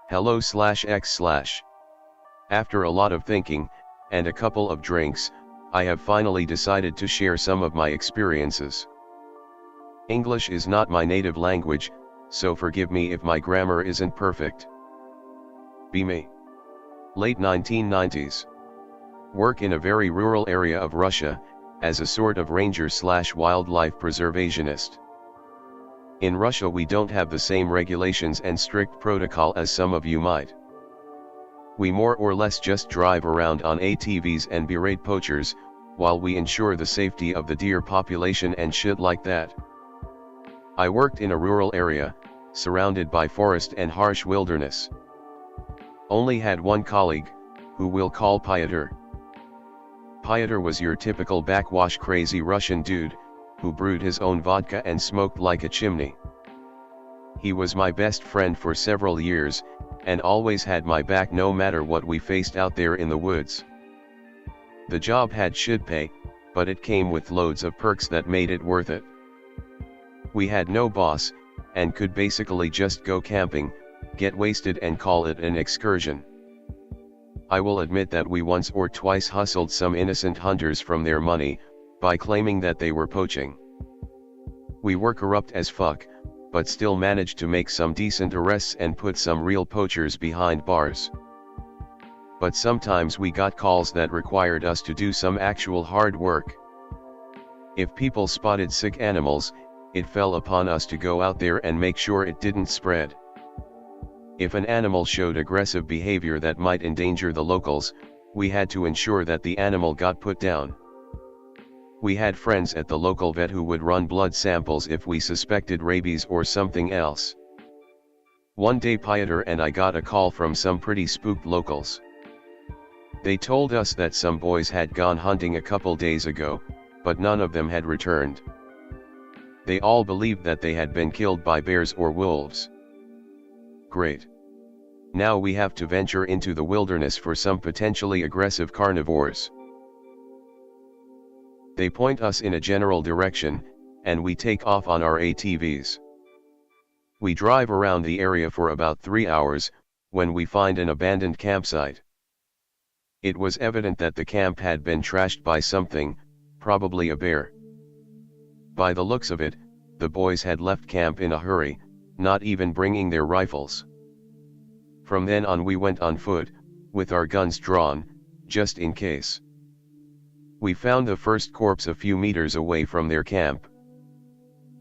hello/x/. After a lot of thinking, and a couple of drinks, I have finally decided to share some of my experiences. English is not my native language, so forgive me if my grammar isn't perfect. Be me. Late 1990s. Work in a very rural area of Russia, as a sort of ranger/wildlife preservationist. In Russia we don't have the same regulations and strict protocol as some of you might. We more or less just drive around on ATVs and berate poachers, while we ensure the safety of the deer population and shit like that. I worked in a rural area, surrounded by forest and harsh wilderness. Only had one colleague, who we'll call Pyotr. Pyotr was your typical backwash crazy Russian dude, who brewed his own vodka and smoked like a chimney. He was my best friend for several years, and always had my back no matter what we faced out there in the woods. The job had shit pay, but it came with loads of perks that made it worth it. We had no boss, and could basically just go camping, get wasted and call it an excursion. I will admit that we once or twice hustled some innocent hunters from their money, by claiming that they were poaching. We were corrupt as fuck, but still managed to make some decent arrests and put some real poachers behind bars. But sometimes we got calls that required us to do some actual hard work. If people spotted sick animals, it fell upon us to go out there and make sure it didn't spread. If an animal showed aggressive behavior that might endanger the locals, we had to ensure that the animal got put down. We had friends at the local vet who would run blood samples if we suspected rabies or something else. One day Pyotr and I got a call from some pretty spooked locals. They told us that some boys had gone hunting a couple days ago, but none of them had returned. They all believed that they had been killed by bears or wolves. Great. Now we have to venture into the wilderness for some potentially aggressive carnivores. They point us in a general direction, and we take off on our ATVs. We drive around the area for about 3 hours, when we find an abandoned campsite. It was evident that the camp had been trashed by something, probably a bear. By the looks of it, the boys had left camp in a hurry, not even bringing their rifles. From then on we went on foot, with our guns drawn, just in case. We found the first corpse a few meters away from their camp.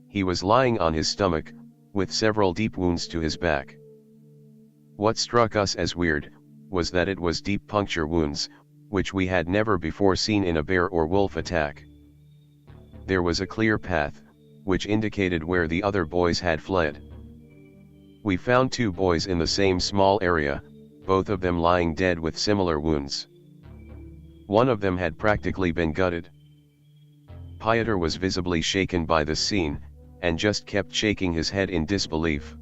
He was lying on his stomach, with several deep wounds to his back. What struck us as weird, was that it was deep puncture wounds, which we had never before seen in a bear or wolf attack. There was a clear path, which indicated where the other boys had fled. We found 2 boys in the same small area, both of them lying dead with similar wounds. One of them had practically been gutted. Pyotr was visibly shaken by the scene, and just kept shaking his head in disbelief.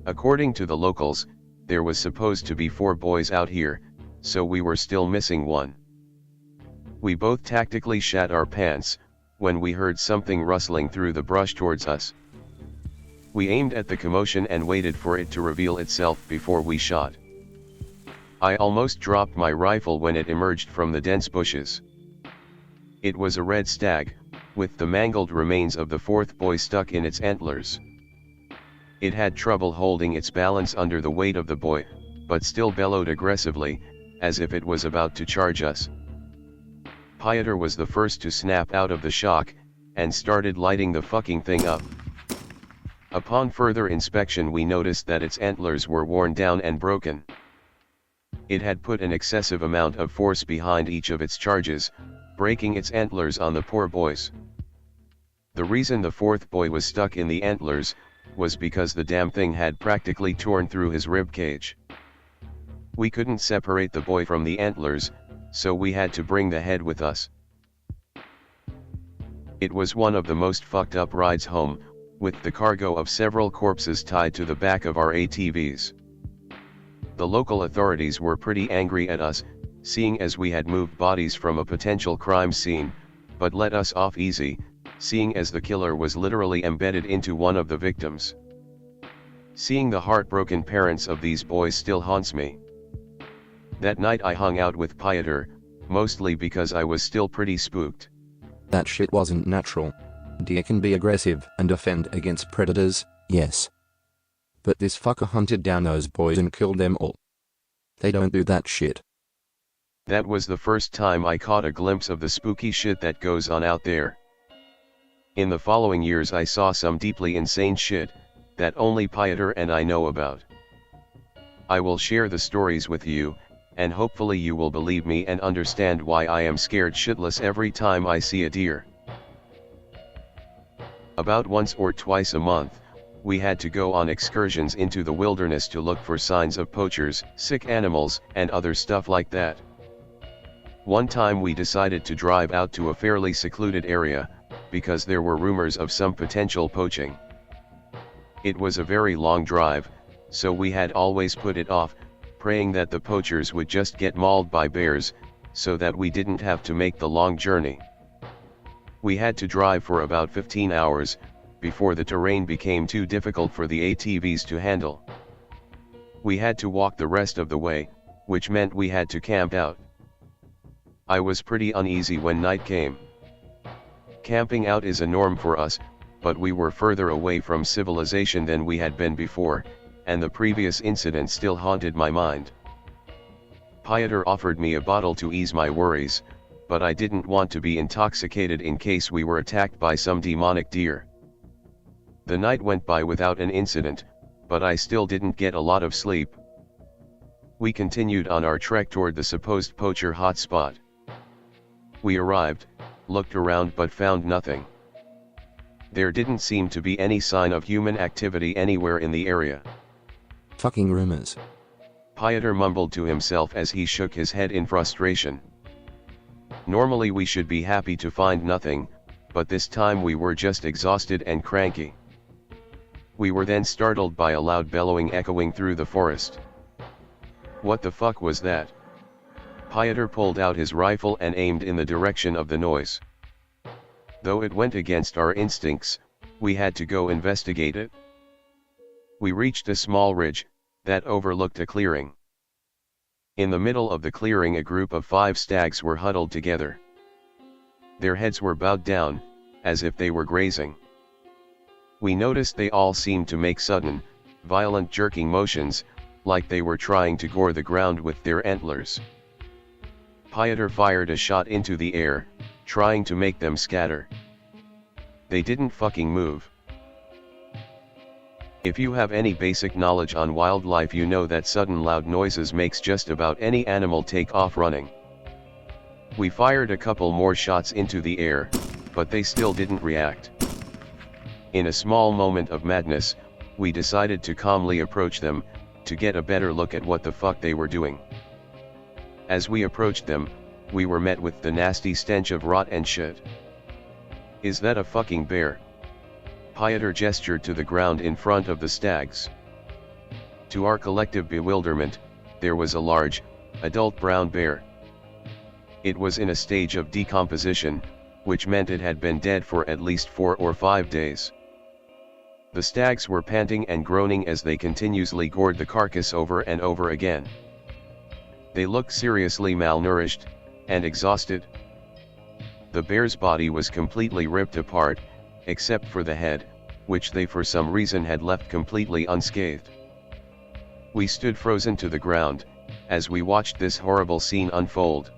According to the locals, there was supposed to be 4 boys out here, so we were still missing one. We both tactically shat our pants, when we heard something rustling through the brush towards us. We aimed at the commotion and waited for it to reveal itself before we shot. I almost dropped my rifle when it emerged from the dense bushes. It was a red stag, with the mangled remains of the 4th boy stuck in its antlers. It had trouble holding its balance under the weight of the boy, but still bellowed aggressively, as if it was about to charge us. Pyotr was the first to snap out of the shock, and started lighting the fucking thing up. Upon further inspection we noticed that its antlers were worn down and broken. It had put an excessive amount of force behind each of its charges, breaking its antlers on the poor boys. The reason the 4th boy was stuck in the antlers, was because the damn thing had practically torn through his rib cage. We couldn't separate the boy from the antlers, so we had to bring the head with us. It was one of the most fucked up rides home, with the cargo of several corpses tied to the back of our ATVs. The local authorities were pretty angry at us, seeing as we had moved bodies from a potential crime scene, but let us off easy, seeing as the killer was literally embedded into one of the victims. Seeing the heartbroken parents of these boys still haunts me. That night I hung out with Pieter, mostly because I was still pretty spooked. That shit wasn't natural. Deer can be aggressive and defend against predators, yes. But this fucker hunted down those boys and killed them all. They don't do that shit. That was the first time I caught a glimpse of the spooky shit that goes on out there. In the following years I saw some deeply insane shit, that only Pieter and I know about. I will share the stories with you, and hopefully you will believe me and understand why I am scared shitless every time I see a deer. About once or twice a month, we had to go on excursions into the wilderness to look for signs of poachers, sick animals, and other stuff like that. One time we decided to drive out to a fairly secluded area, because there were rumors of some potential poaching. It was a very long drive, so we had always put it off, praying that the poachers would just get mauled by bears, so that we didn't have to make the long journey. We had to drive for about 15 hours, before the terrain became too difficult for the ATVs to handle. We had to walk the rest of the way, which meant we had to camp out. I was pretty uneasy when night came. Camping out is a norm for us, but we were further away from civilization than we had been before, and the previous incident still haunted my mind. Pieter offered me a bottle to ease my worries, but I didn't want to be intoxicated in case we were attacked by some demonic deer. The night went by without an incident, but I still didn't get a lot of sleep. We continued on our trek toward the supposed poacher hotspot. We arrived, looked around but found nothing. There didn't seem to be any sign of human activity anywhere in the area. Fucking rumors. Pieter mumbled to himself as he shook his head in frustration. Normally we should be happy to find nothing, but this time we were just exhausted and cranky. We were then startled by a loud bellowing echoing through the forest. What the fuck was that? Pieter pulled out his rifle and aimed in the direction of the noise. Though it went against our instincts, we had to go investigate it. We reached a small ridge that overlooked a clearing. In the middle of the clearing a group of 5 stags were huddled together. Their heads were bowed down, as if they were grazing. We noticed they all seemed to make sudden, violent jerking motions, like they were trying to gore the ground with their antlers. Pieter fired a shot into the air, trying to make them scatter. They didn't fucking move. If you have any basic knowledge on wildlife, you know that sudden loud noises makes just about any animal take off running. We fired a couple more shots into the air, but they still didn't react. In a small moment of madness, we decided to calmly approach them, to get a better look at what the fuck they were doing. As we approached them, we were met with the nasty stench of rot and shit. Is that a fucking bear? Pieter gestured to the ground in front of the stags. To our collective bewilderment, there was a large, adult brown bear. It was in a stage of decomposition, which meant it had been dead for at least 4 or 5 days. The stags were panting and groaning as they continuously gored the carcass over and over again. They looked seriously malnourished, and exhausted. The bear's body was completely ripped apart, except for the head, which they for some reason had left completely unscathed. We stood frozen to the ground, as we watched this horrible scene unfold.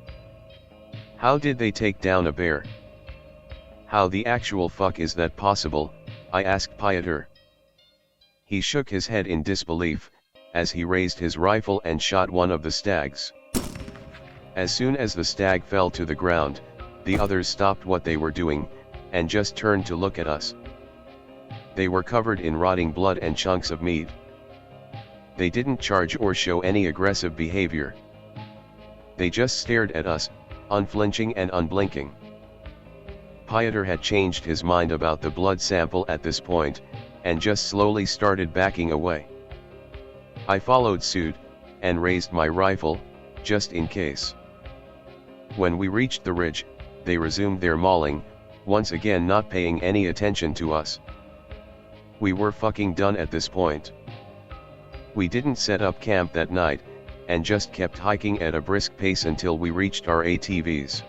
How did they take down a bear? How the actual fuck is that possible? I asked Pieter. He shook his head in disbelief, as he raised his rifle and shot one of the stags. As soon as the stag fell to the ground, the others stopped what they were doing, and just turned to look at us. They were covered in rotting blood and chunks of meat. They didn't charge or show any aggressive behavior. They just stared at us, unflinching and unblinking. Pieter had changed his mind about the blood sample at this point, and just slowly started backing away. I followed suit, and raised my rifle, just in case. When we reached the ridge, they resumed their mauling, once again not paying any attention to us. We were fucking done at this point. We didn't set up camp that night, and just kept hiking at a brisk pace until we reached our ATVs.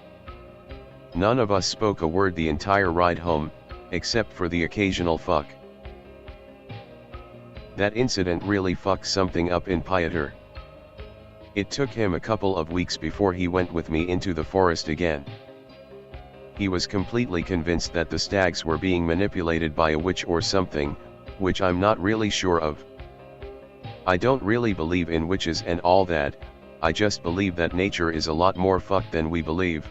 None of us spoke a word the entire ride home, except for the occasional fuck. That incident really fucked something up in Poachers. It took him a couple of weeks before he went with me into the forest again. He was completely convinced that the stags were being manipulated by a witch or something, which I'm not really sure of. I don't really believe in witches and all that, I just believe that nature is a lot more fucked than we believe.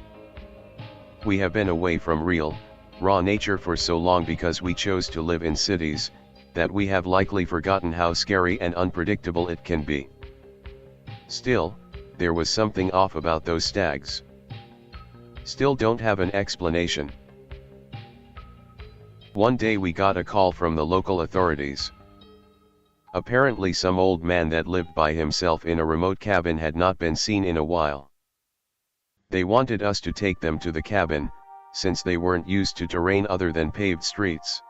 We have been away from real, raw nature for so long because we chose to live in cities, that we have likely forgotten how scary and unpredictable it can be. Still, there was something off about those stags. Still don't have an explanation. One day we got a call from the local authorities. Apparently some old man that lived by himself in a remote cabin had not been seen in a while. They wanted us to take them to the cabin, since they weren't used to terrain other than paved streets.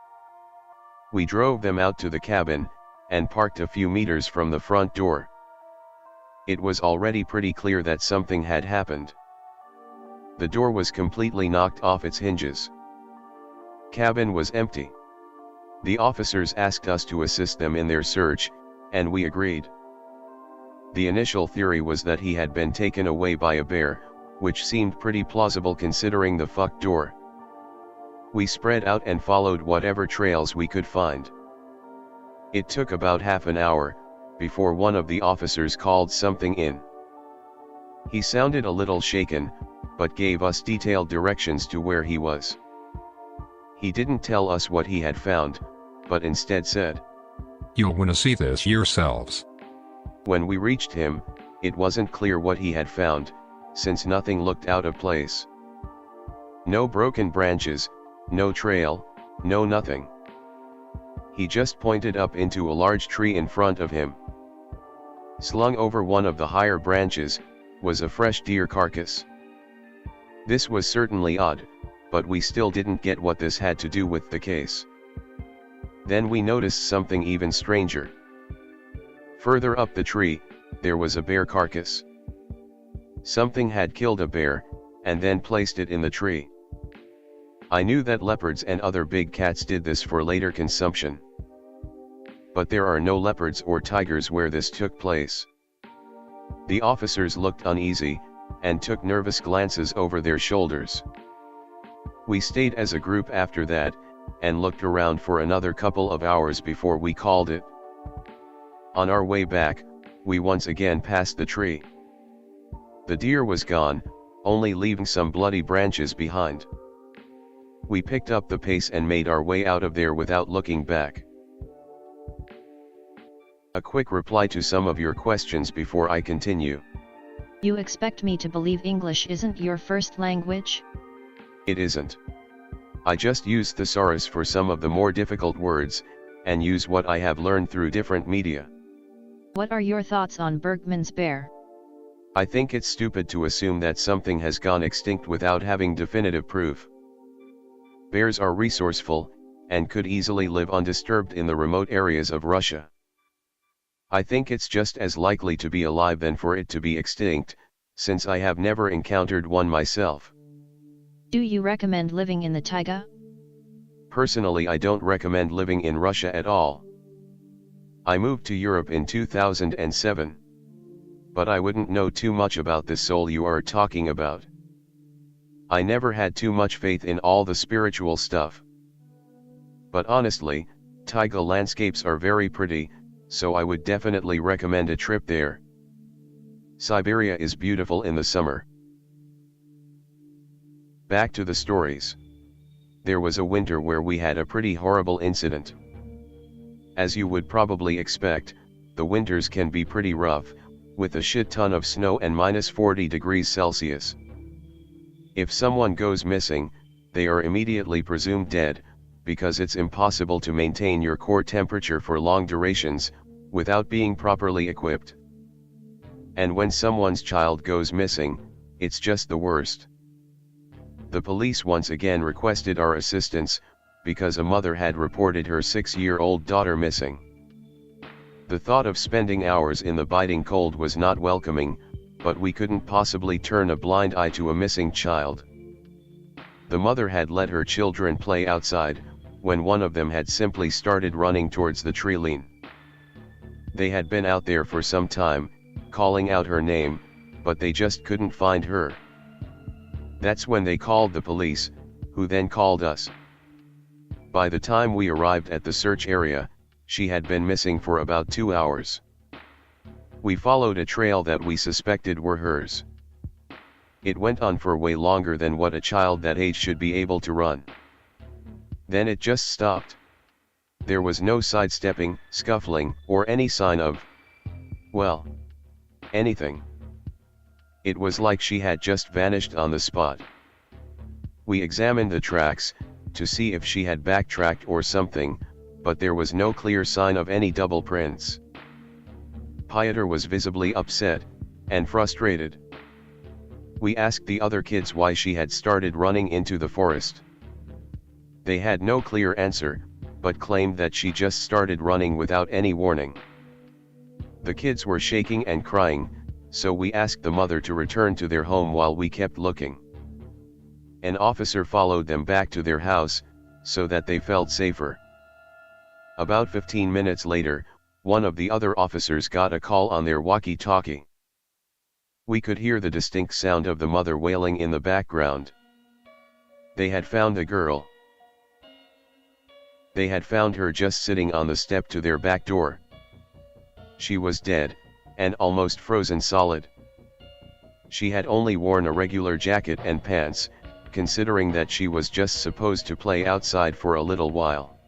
We drove them out to the cabin, and parked a few meters from the front door. It was already pretty clear that something had happened. The door was completely knocked off its hinges. Cabin was empty. The officers asked us to assist them in their search, and we agreed. The initial theory was that he had been taken away by a bear, which seemed pretty plausible considering the fucked door. We spread out and followed whatever trails we could find. It took about half an hour, before one of the officers called something in. He sounded a little shaken, but gave us detailed directions to where he was. He didn't tell us what he had found, but instead said, "You'll want to see this yourselves." When we reached him, it wasn't clear what he had found, since nothing looked out of place. No broken branches, no trail, no nothing. He just pointed up into a large tree in front of him. Slung over one of the higher branches, was a fresh deer carcass. This was certainly odd, but we still didn't get what this had to do with the case. Then we noticed something even stranger. Further up the tree, there was a bear carcass. Something had killed a bear, and then placed it in the tree. I knew that leopards and other big cats did this for later consumption. But there are no leopards or tigers where this took place. The officers looked uneasy, and took nervous glances over their shoulders. We stayed as a group after that, and looked around for another couple of hours before we called it. On our way back, we once again passed the tree. The deer was gone, only leaving some bloody branches behind. We picked up the pace and made our way out of there without looking back. A quick reply to some of your questions before I continue. You expect me to believe English isn't your first language? It isn't. I just use thesaurus for some of the more difficult words, and use what I have learned through different media. What are your thoughts on Bergman's bear? I think it's stupid to assume that something has gone extinct without having definitive proof. Bears are resourceful, and could easily live undisturbed in the remote areas of Russia. I think it's just as likely to be alive than for it to be extinct, since I have never encountered one myself. Do you recommend living in the taiga? Personally, I don't recommend living in Russia at all. I moved to Europe in 2007. But I wouldn't know too much about the soul you are talking about. I never had too much faith in all the spiritual stuff. But honestly, taiga landscapes are very pretty, so I would definitely recommend a trip there. Siberia is beautiful in the summer. Back to the stories. There was a winter where we had a pretty horrible incident. As you would probably expect, the winters can be pretty rough, with a shit ton of snow and -40 degrees Celsius. If someone goes missing, they are immediately presumed dead, because it's impossible to maintain your core temperature for long durations, without being properly equipped. And when someone's child goes missing, it's just the worst. The police once again requested our assistance, because a mother had reported her 6-year-old daughter missing. The thought of spending hours in the biting cold was not welcoming, but we couldn't possibly turn a blind eye to a missing child. The mother had let her children play outside, when one of them had simply started running towards the tree line. They had been out there for some time, calling out her name, but they just couldn't find her. That's when they called the police, who then called us. By the time we arrived at the search area, she had been missing for about 2 hours. We followed a trail that we suspected were hers. It went on for way longer than what a child that age should be able to run. Then it just stopped. There was no sidestepping, scuffling, or any sign of, well, anything. It was like she had just vanished on the spot. We examined the tracks, to see if she had backtracked or something, but there was no clear sign of any double prints. Pieter was visibly upset, and frustrated. We asked the other kids why she had started running into the forest. They had no clear answer, but claimed that she just started running without any warning. The kids were shaking and crying, so we asked the mother to return to their home while we kept looking. An officer followed them back to their house, so that they felt safer. About 15 minutes later, one of the other officers got a call on their walkie-talkie. We could hear the distinct sound of the mother wailing in the background. They had found the girl. They had found her just sitting on the step to their back door. She was dead, and almost frozen solid. She had only worn a regular jacket and pants, considering that she was just supposed to play outside for a little while.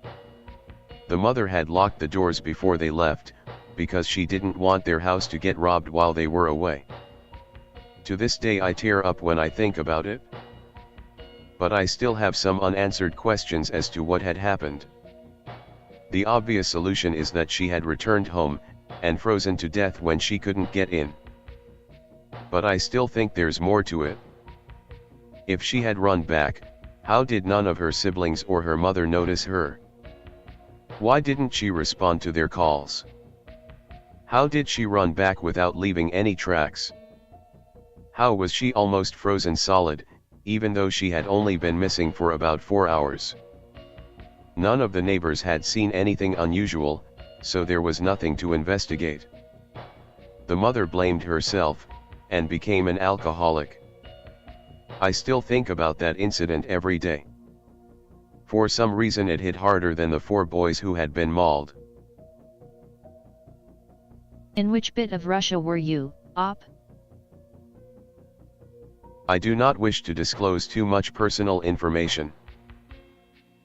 The mother had locked the doors before they left, because she didn't want their house to get robbed while they were away. To this day I tear up when I think about it. But I still have some unanswered questions as to what had happened. The obvious solution is that she had returned home, and frozen to death when she couldn't get in. But I still think there's more to it. If she had run back, how did none of her siblings or her mother notice her? Why didn't she respond to their calls? How did she run back without leaving any tracks? How was she almost frozen solid, even though she had only been missing for about 4 hours? None of the neighbors had seen anything unusual, so there was nothing to investigate. The mother blamed herself, and became an alcoholic. I still think about that incident every day. For some reason it hit harder than the 4 boys who had been mauled. In which bit of Russia were you, Op? I do not wish to disclose too much personal information.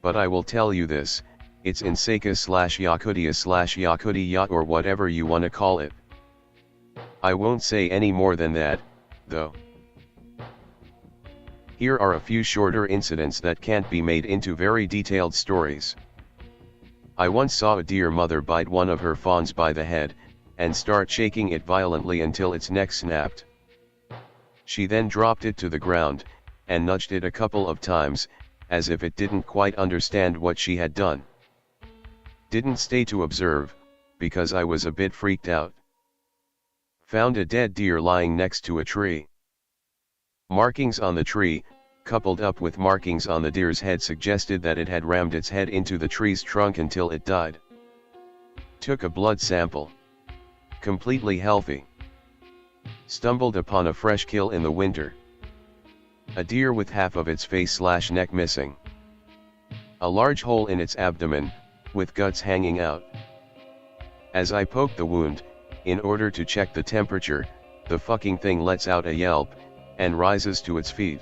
But I will tell you this, it's in Sakha/Yakutia/Yakutia or whatever you wanna call it. I won't say any more than that, though. Here are a few shorter incidents that can't be made into very detailed stories. I once saw a deer mother bite one of her fawns by the head, and start shaking it violently until its neck snapped. She then dropped it to the ground, and nudged it a couple of times, as if it didn't quite understand what she had done. Didn't stay to observe, because I was a bit freaked out. Found a dead deer lying next to a tree. Markings on the tree, coupled up with markings on the deer's head, suggested that it had rammed its head into the tree's trunk until it died. Took a blood sample. Completely healthy. Stumbled upon a fresh kill in the winter. A deer with half of its face/neck missing. A large hole in its abdomen, with guts hanging out. As I poked the wound, in order to check the temperature, the fucking thing lets out a yelp, and rises to its feet.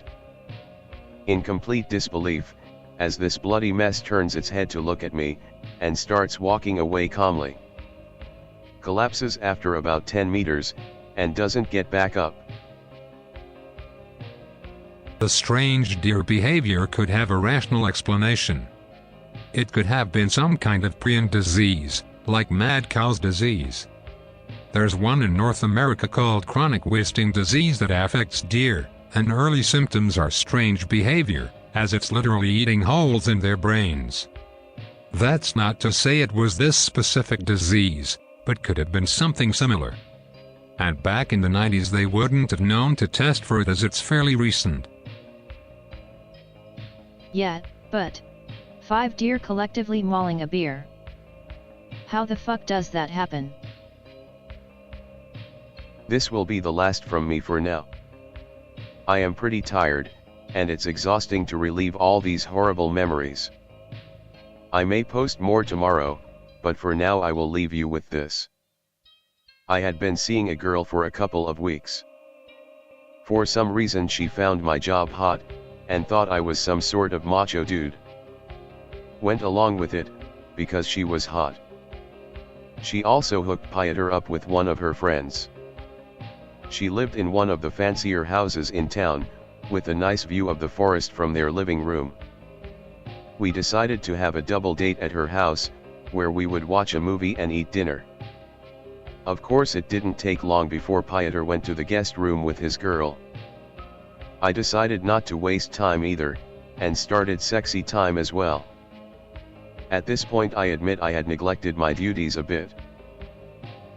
In complete disbelief, as this bloody mess turns its head to look at me, and starts walking away calmly. Collapses after about 10 meters, and doesn't get back up. The strange deer behavior could have a rational explanation. It could have been some kind of prion disease, like mad cow's disease. There's one in North America called chronic wasting disease that affects deer, and early symptoms are strange behavior, as it's literally eating holes in their brains. That's not to say it was this specific disease, but could have been something similar. And back in the 90s they wouldn't have known to test for it as it's fairly recent. Yeah, but 5 deer collectively mauling a bear. How the fuck does that happen? This will be the last from me for now. I am pretty tired, and it's exhausting to relive all these horrible memories. I may post more tomorrow, but for now I will leave you with this. I had been seeing a girl for a couple of weeks. For some reason she found my job hot, and thought I was some sort of macho dude. Went along with it, because she was hot. She also hooked Pieter up with one of her friends. She lived in one of the fancier houses in town, with a nice view of the forest from their living room. We decided to have a double date at her house, where we would watch a movie and eat dinner. Of course it didn't take long before Pieter went to the guest room with his girl. I decided not to waste time either, and started sexy time as well. At this point I admit I had neglected my duties a bit.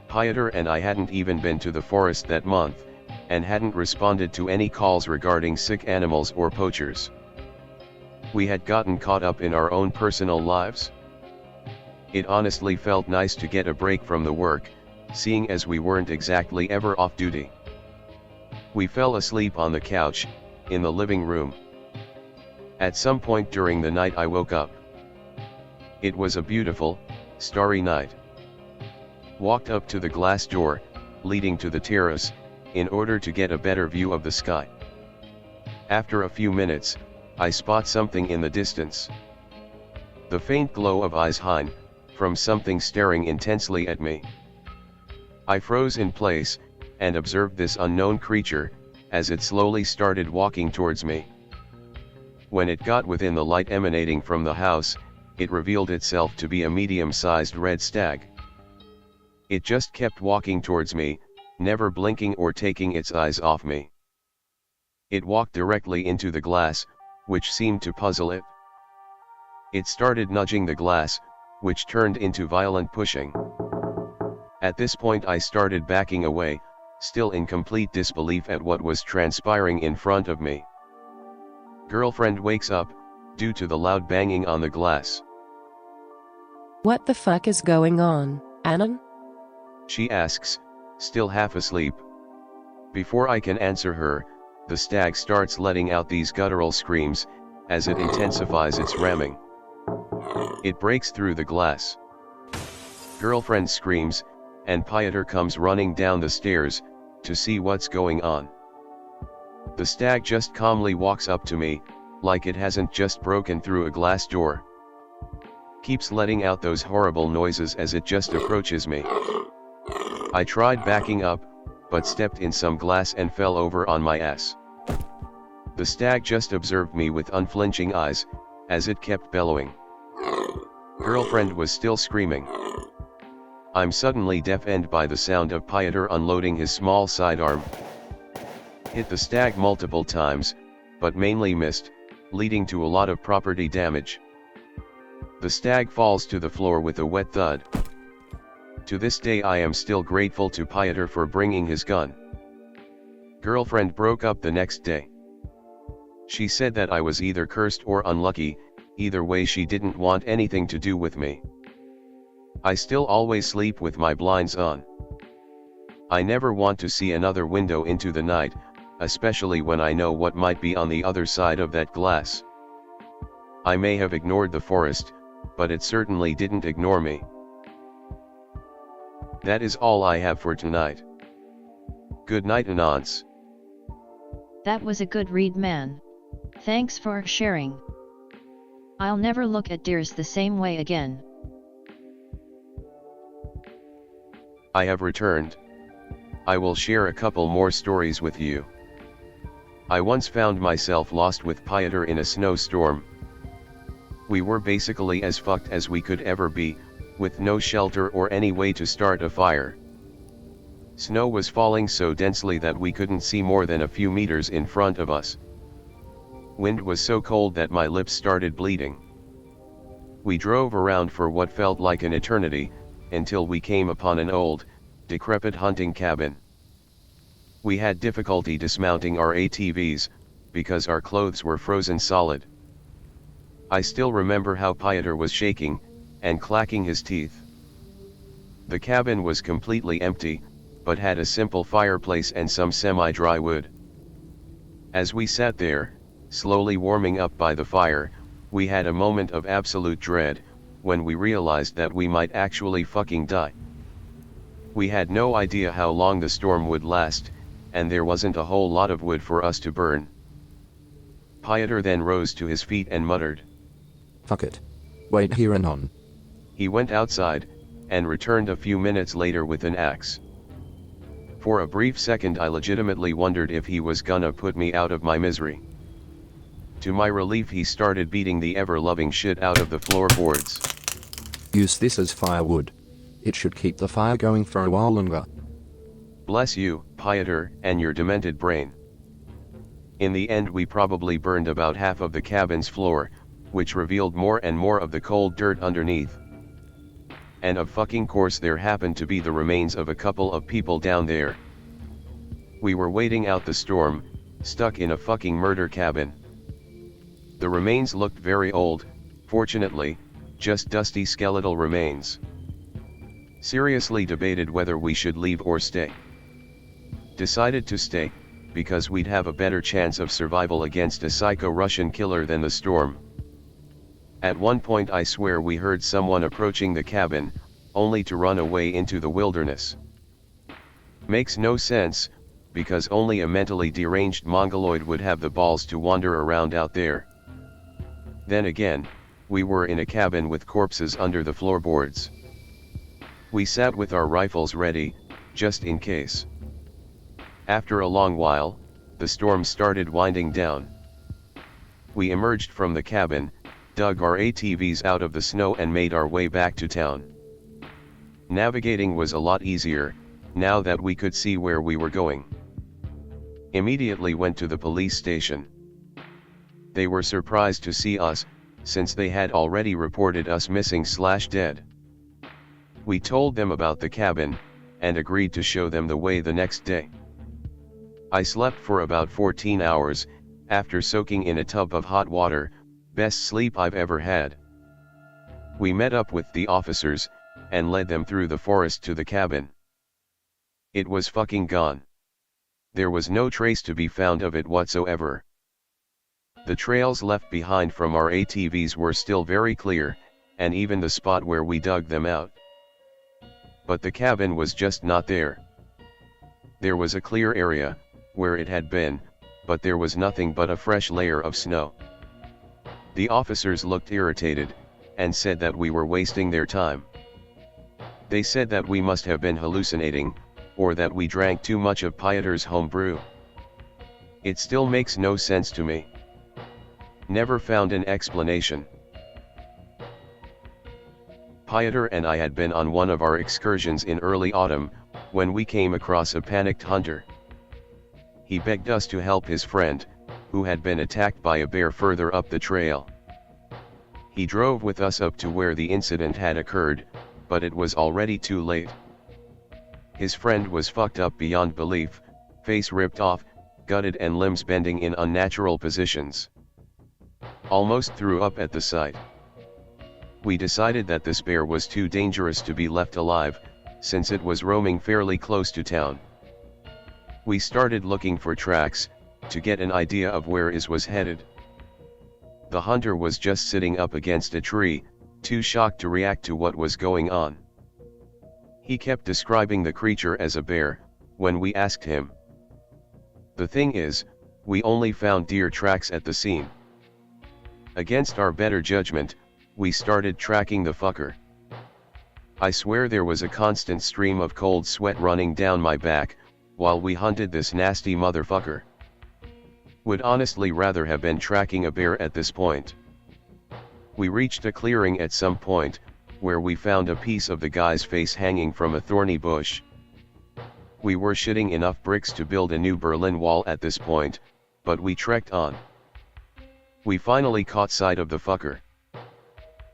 Pieter and I hadn't even been to the forest that month, and hadn't responded to any calls regarding sick animals or poachers. We had gotten caught up in our own personal lives. It honestly felt nice to get a break from the work, seeing as we weren't exactly ever off duty. We fell asleep on the couch, in the living room. At some point during the night I woke up. It was a beautiful, starry night. Walked up to the glass door, leading to the terrace, in order to get a better view of the sky. After a few minutes, I spot something in the distance. The faint glow of eyes hine, from something staring intensely at me. I froze in place, and observed this unknown creature, as it slowly started walking towards me. When it got within the light emanating from the house, it revealed itself to be a medium-sized red stag. It just kept walking towards me, never blinking or taking its eyes off me. It walked directly into the glass, which seemed to puzzle it. It started nudging the glass, which turned into violent pushing. At this point I started backing away, still in complete disbelief at what was transpiring in front of me. Girlfriend wakes up, due to the loud banging on the glass. What the fuck is going on, Anon? She asks, still half asleep. Before I can answer her, the stag starts letting out these guttural screams, as it intensifies its ramming. It breaks through the glass. Girlfriend screams, and Pieter comes running down the stairs, to see what's going on. The stag just calmly walks up to me, like it hasn't just broken through a glass door. Keeps letting out those horrible noises as it just approaches me. I tried backing up, but stepped in some glass and fell over on my ass. The stag just observed me with unflinching eyes, as it kept bellowing. Girlfriend was still screaming. I'm suddenly deafened by the sound of Pieter unloading his small sidearm. Hit the stag multiple times, but mainly missed, leading to a lot of property damage. The stag falls to the floor with a wet thud. To this day I am still grateful to Pieter for bringing his gun. Girlfriend broke up the next day. She said that I was either cursed or unlucky, either way she didn't want anything to do with me. I still always sleep with my blinds on. I never want to see another window into the night, especially when I know what might be on the other side of that glass. I may have ignored the forest, but it certainly didn't ignore me. That is all I have for tonight. Good night, Anons. That was a good read, man. Thanks for sharing. I'll never look at deers the same way again. I have returned. I will share a couple more stories with you. I once found myself lost with Pieter in a snowstorm. We were basically as fucked as we could ever be, with no shelter or any way to start a fire. Snow was falling so densely that we couldn't see more than a few meters in front of us. Wind was so cold that my lips started bleeding. We drove around for what felt like an eternity, until we came upon an old, decrepit hunting cabin. We had difficulty dismounting our ATVs, because our clothes were frozen solid. I still remember how Pieter was shaking, and clacking his teeth. The cabin was completely empty, but had a simple fireplace and some semi-dry wood. As we sat there, slowly warming up by the fire, we had a moment of absolute dread, when we realized that we might actually fucking die. We had no idea how long the storm would last, and there wasn't a whole lot of wood for us to burn. Pieter then rose to his feet and muttered, Fuck it. Wait here anon. He went outside, and returned a few minutes later with an axe. For a brief second I legitimately wondered if he was gonna put me out of my misery. To my relief he started beating the ever-loving shit out of the floorboards. Use this as firewood. It should keep the fire going for a while longer. Bless you, Pieter, and your demented brain. In the end we probably burned about half of the cabin's floor, which revealed more and more of the cold dirt underneath. And of fucking course there happened to be the remains of a couple of people down there. We were waiting out the storm, stuck in a fucking murder cabin. The remains looked very old, fortunately, just dusty skeletal remains. Seriously debated whether we should leave or stay. Decided to stay, because we'd have a better chance of survival against a psycho Russian killer than the storm. At one point I swear we heard someone approaching the cabin, only to run away into the wilderness. Makes no sense, because only a mentally deranged mongoloid would have the balls to wander around out there. Then again, we were in a cabin with corpses under the floorboards. We sat with our rifles ready, just in case. After a long while, the storm started winding down. We emerged from the cabin, dug our ATVs out of the snow and made our way back to town. Navigating was a lot easier, now that we could see where we were going. Immediately went to the police station. They were surprised to see us, since they had already reported us missing/dead. We told them about the cabin, and agreed to show them the way the next day. I slept for about 14 hours, after soaking in a tub of hot water, best sleep I've ever had. We met up with the officers, and led them through the forest to the cabin. It was fucking gone. There was no trace to be found of it whatsoever. The trails left behind from our ATVs were still very clear, and even the spot where we dug them out. But the cabin was just not there. There was a clear area, where it had been, but there was nothing but a fresh layer of snow. The officers looked irritated, and said that we were wasting their time. They said that we must have been hallucinating, or that we drank too much of Pieter's home brew. It still makes no sense to me. Never found an explanation. Pieter and I had been on one of our excursions in early autumn, when we came across a panicked hunter. He begged us to help his friend, who had been attacked by a bear further up the trail. He drove with us up to where the incident had occurred, but it was already too late. His friend was fucked up beyond belief, face ripped off, gutted and limbs bending in unnatural positions. Almost threw up at the sight. We decided that this bear was too dangerous to be left alive, since it was roaming fairly close to town. We started looking for tracks, to get an idea of where it was headed. The hunter was just sitting up against a tree, too shocked to react to what was going on. He kept describing the creature as a bear, when we asked him. The thing is, we only found deer tracks at the scene. Against our better judgment, we started tracking the fucker. I swear there was a constant stream of cold sweat running down my back, while we hunted this nasty motherfucker. Would honestly rather have been tracking a bear at this point. We reached a clearing at some point, where we found a piece of the guy's face hanging from a thorny bush. We were shitting enough bricks to build a new Berlin Wall at this point, but we trekked on. We finally caught sight of the fucker.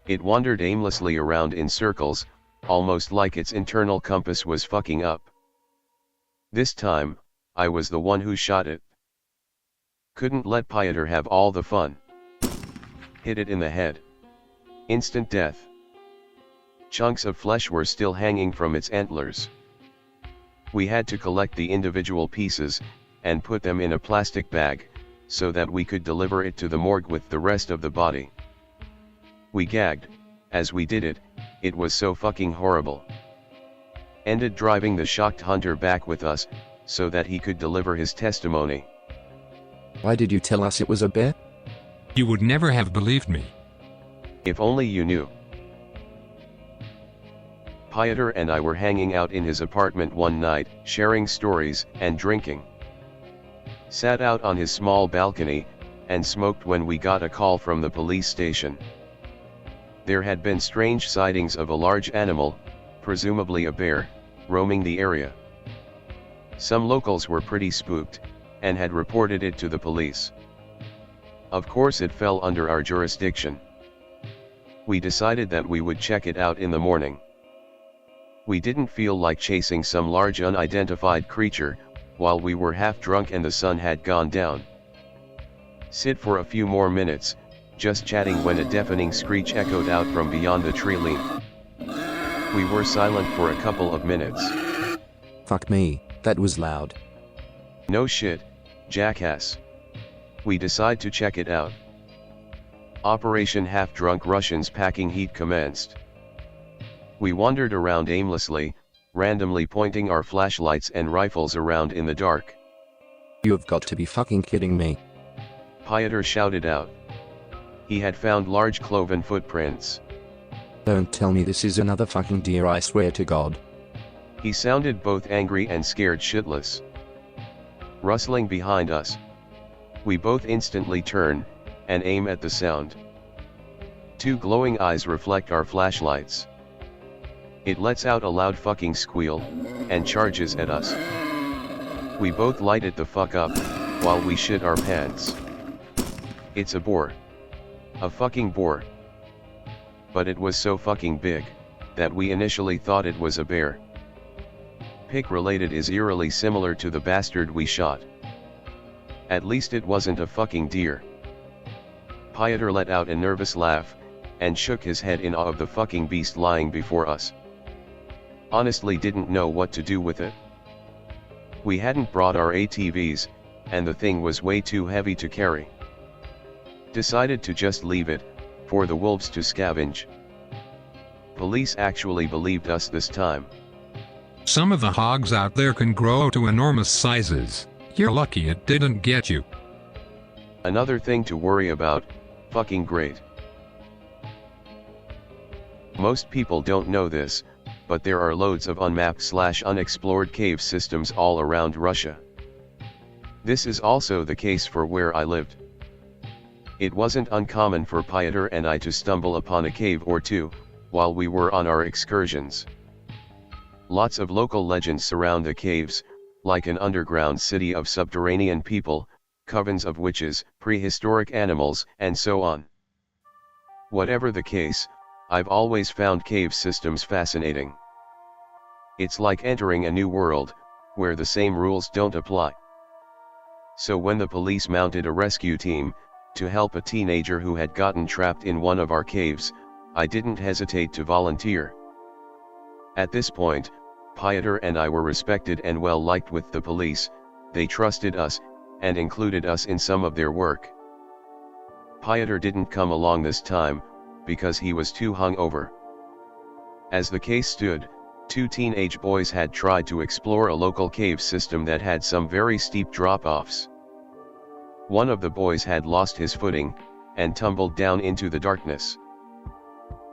It wandered aimlessly around in circles, almost like its internal compass was fucking up. This time, I was the one who shot it. Couldn't let Pieter have all the fun. Hit it in the head. Instant death. Chunks of flesh were still hanging from its antlers. We had to collect the individual pieces, and put them in a plastic bag, so that we could deliver it to the morgue with the rest of the body. We gagged, as we did it, it was so fucking horrible. Ended driving the shocked hunter back with us, so that he could deliver his testimony. Why did you tell us it was a bear? You would never have believed me. If only you knew. Pieter and I were hanging out in his apartment one night, sharing stories and drinking. Sat out on his small balcony, and smoked when we got a call from the police station. There had been strange sightings of a large animal, presumably a bear, roaming the area. Some locals were pretty spooked, and had reported it to the police. Of course it fell under our jurisdiction. We decided that we would check it out in the morning. We didn't feel like chasing some large unidentified creature, while we were half drunk and the sun had gone down. Sit for a few more minutes, just chatting when a deafening screech echoed out from beyond the tree limb. We were silent for a couple of minutes. Fuck me, that was loud. No shit, jackass. We decide to check it out. Operation Half-Drunk Russians Packing Heat commenced. We wandered around aimlessly, randomly pointing our flashlights and rifles around in the dark. You have got to be fucking kidding me. Pieter shouted out. He had found large cloven footprints. Don't tell me this is another fucking deer, I swear to God. He sounded both angry and scared shitless. Rustling behind us. We both instantly turn, and aim at the sound. Two glowing eyes reflect our flashlights. It lets out a loud fucking squeal, and charges at us. We both light it the fuck up, while we shit our pants. It's a boar. A fucking boar. But it was so fucking big, that we initially thought it was a bear. Pig related is eerily similar to the bastard we shot. At least it wasn't a fucking deer. Pieter let out a nervous laugh, and shook his head in awe of the fucking beast lying before us. Honestly didn't know what to do with it. We hadn't brought our ATVs, and the thing was way too heavy to carry. Decided to just leave it, for the wolves to scavenge. Police actually believed us this time. Some of the hogs out there can grow to enormous sizes. You're lucky it didn't get you. Another thing to worry about, fucking great. Most people don't know this, but there are loads of unmapped/unexplored cave systems all around Russia. This is also the case for where I lived. It wasn't uncommon for Pieter and I to stumble upon a cave or two, while we were on our excursions. Lots of local legends surround the caves, like an underground city of subterranean people, covens of witches, prehistoric animals, and so on. Whatever the case, I've always found cave systems fascinating. It's like entering a new world, where the same rules don't apply. So when the police mounted a rescue team, to help a teenager who had gotten trapped in one of our caves, I didn't hesitate to volunteer. At this point, Pieter and I were respected and well liked with the police. They trusted us, and included us in some of their work. Pieter didn't come along this time, because he was too hungover. As the case stood, two teenage boys had tried to explore a local cave system that had some very steep drop-offs. One of the boys had lost his footing, and tumbled down into the darkness.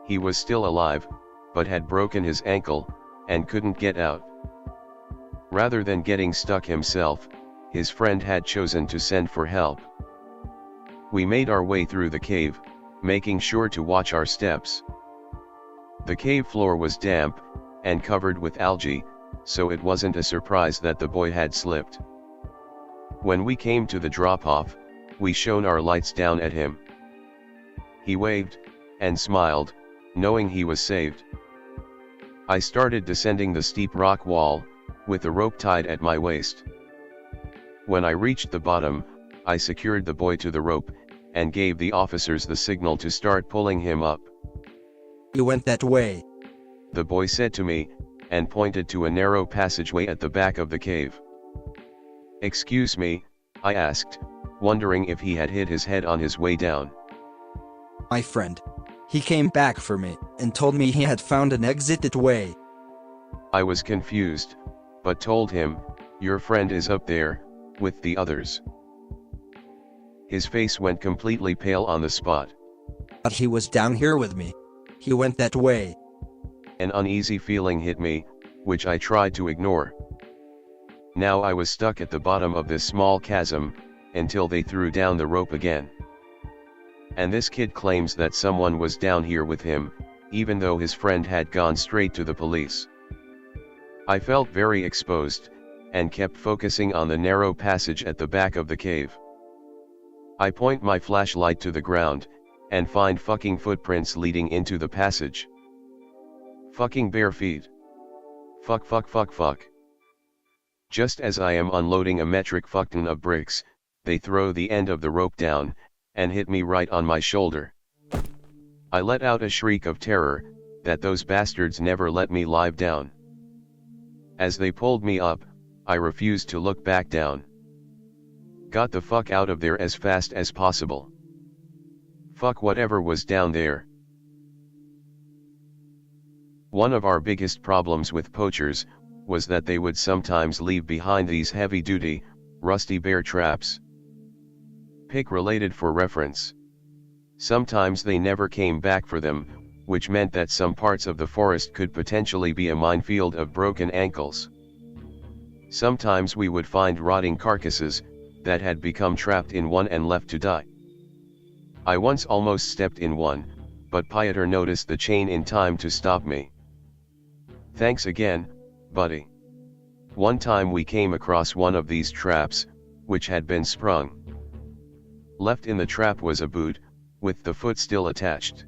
He was still alive, but had broken his ankle, and couldn't get out. Rather than getting stuck himself, his friend had chosen to send for help. We made our way through the cave, making sure to watch our steps. The cave floor was damp, and covered with algae, so it wasn't a surprise that the boy had slipped. When we came to the drop-off, we shone our lights down at him. He waved, and smiled, knowing he was saved. I started descending the steep rock wall, with the rope tied at my waist. When I reached the bottom, I secured the boy to the rope, and gave the officers the signal to start pulling him up. "You went that way," the boy said to me, and pointed to a narrow passageway at the back of the cave. "Excuse me," I asked, wondering if he had hit his head on his way down. "My friend. He came back for me, and told me he had found an exit that way." I was confused, but told him, "Your friend is up there, with the others." His face went completely pale on the spot. "But he was down here with me. He went that way." An uneasy feeling hit me, which I tried to ignore. Now I was stuck at the bottom of this small chasm, until they threw down the rope again. And this kid claims that someone was down here with him, even though his friend had gone straight to the police. I felt very exposed, and kept focusing on the narrow passage at the back of the cave. I point my flashlight to the ground, and find fucking footprints leading into the passage. Fucking bare feet. Fuck. Just as I am unloading a metric fuckton of bricks, they throw the end of the rope down, and hit me right on my shoulder. I let out a shriek of terror, that those bastards never let me lie down. As they pulled me up, I refused to look back down. Got the fuck out of there as fast as possible. Fuck whatever was down there. One of our biggest problems with poachers, was that they would sometimes leave behind these heavy-duty, rusty bear traps. Pick related for reference. Sometimes they never came back for them, which meant that some parts of the forest could potentially be a minefield of broken ankles. Sometimes we would find rotting carcasses, that had become trapped in one and left to die. I once almost stepped in one, but Pieter noticed the chain in time to stop me. Thanks again, buddy. One time we came across one of these traps, which had been sprung. Left in the trap was a boot, with the foot still attached.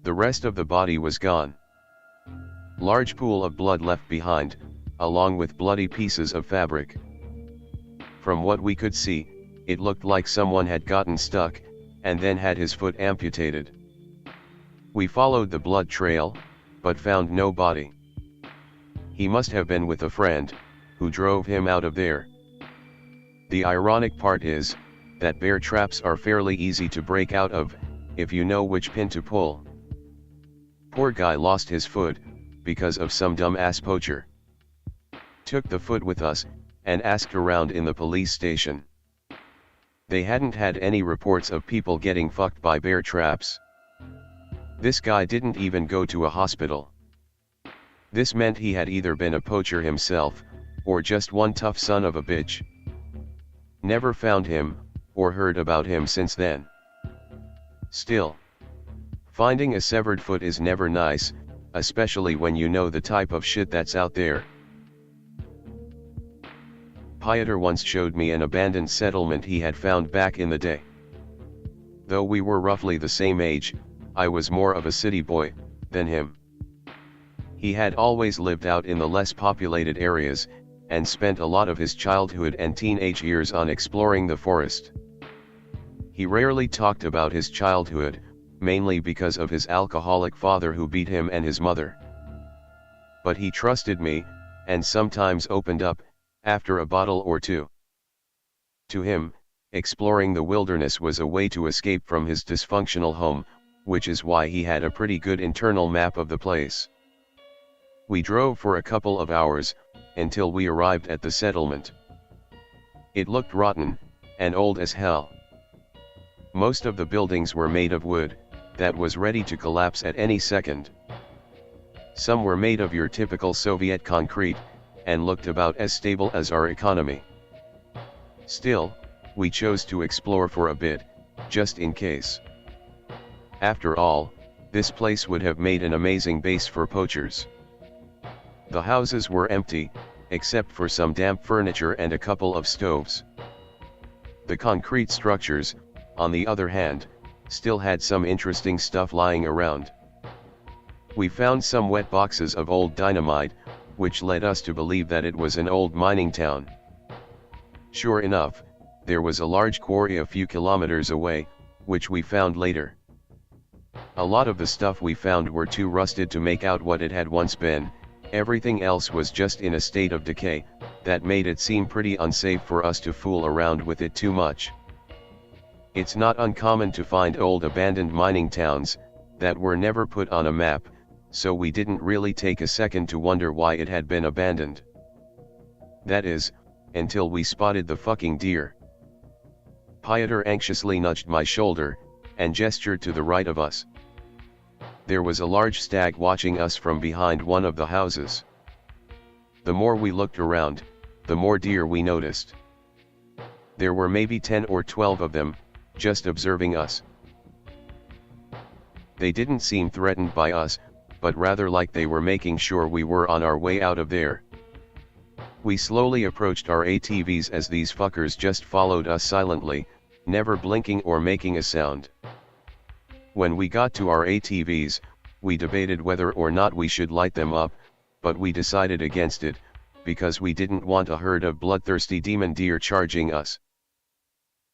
The rest of the body was gone. Large pool of blood left behind, along with bloody pieces of fabric. From what we could see, it looked like someone had gotten stuck, and then had his foot amputated. We followed the blood trail, but found no body. He must have been with a friend, who drove him out of there. The ironic part is, that bear traps are fairly easy to break out of, if you know which pin to pull. Poor guy lost his foot, because of some dumb-ass poacher. Took the foot with us, and asked around in the police station. They hadn't had any reports of people getting fucked by bear traps. This guy didn't even go to a hospital. This meant he had either been a poacher himself, or just one tough son of a bitch. Never found him, or heard about him since then. Still, finding a severed foot is never nice, especially when you know the type of shit that's out there. Pieter once showed me an abandoned settlement he had found back in the day. Though we were roughly the same age, I was more of a city boy than him. He had always lived out in the less populated areas, and spent a lot of his childhood and teenage years on exploring the forest. He rarely talked about his childhood, mainly because of his alcoholic father who beat him and his mother. But he trusted me, and sometimes opened up, after a bottle or two. To him, exploring the wilderness was a way to escape from his dysfunctional home, which is why he had a pretty good internal map of the place. We drove for a couple of hours, until we arrived at the settlement. It looked rotten, and old as hell. Most of the buildings were made of wood, that was ready to collapse at any second. Some were made of your typical Soviet concrete, and looked about as stable as our economy. Still, we chose to explore for a bit, just in case. After all, this place would have made an amazing base for poachers. The houses were empty, except for some damp furniture and a couple of stoves. The concrete structures, on the other hand, still had some interesting stuff lying around. We found some wet boxes of old dynamite, which led us to believe that it was an old mining town. Sure enough, there was a large quarry a few kilometers away, which we found later. A lot of the stuff we found were too rusted to make out what it had once been. Everything else was just in a state of decay, that made it seem pretty unsafe for us to fool around with it too much. It's not uncommon to find old abandoned mining towns, that were never put on a map, so we didn't really take a second to wonder why it had been abandoned. That is, until we spotted the fucking deer. Piotr anxiously nudged my shoulder, and gestured to the right of us. There was a large stag watching us from behind one of the houses. The more we looked around, the more deer we noticed. There were maybe 10 or 12 of them, just observing us. They didn't seem threatened by us, but rather like they were making sure we were on our way out of there. We slowly approached our ATVs as these fuckers just followed us silently, never blinking or making a sound. When we got to our ATVs, we debated whether or not we should light them up, but we decided against it, because we didn't want a herd of bloodthirsty demon deer charging us.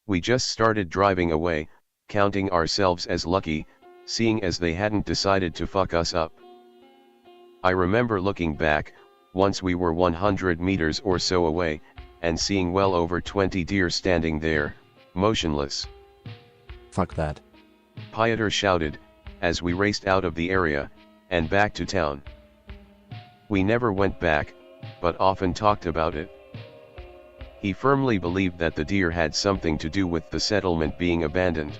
We just started driving away, counting ourselves as lucky, seeing as they hadn't decided to fuck us up. I remember looking back, once we were 100 meters or so away, and seeing well over 20 deer standing there, motionless. Fuck that. Piotr shouted, as we raced out of the area, and back to town. We never went back, but often talked about it. He firmly believed that the deer had something to do with the settlement being abandoned.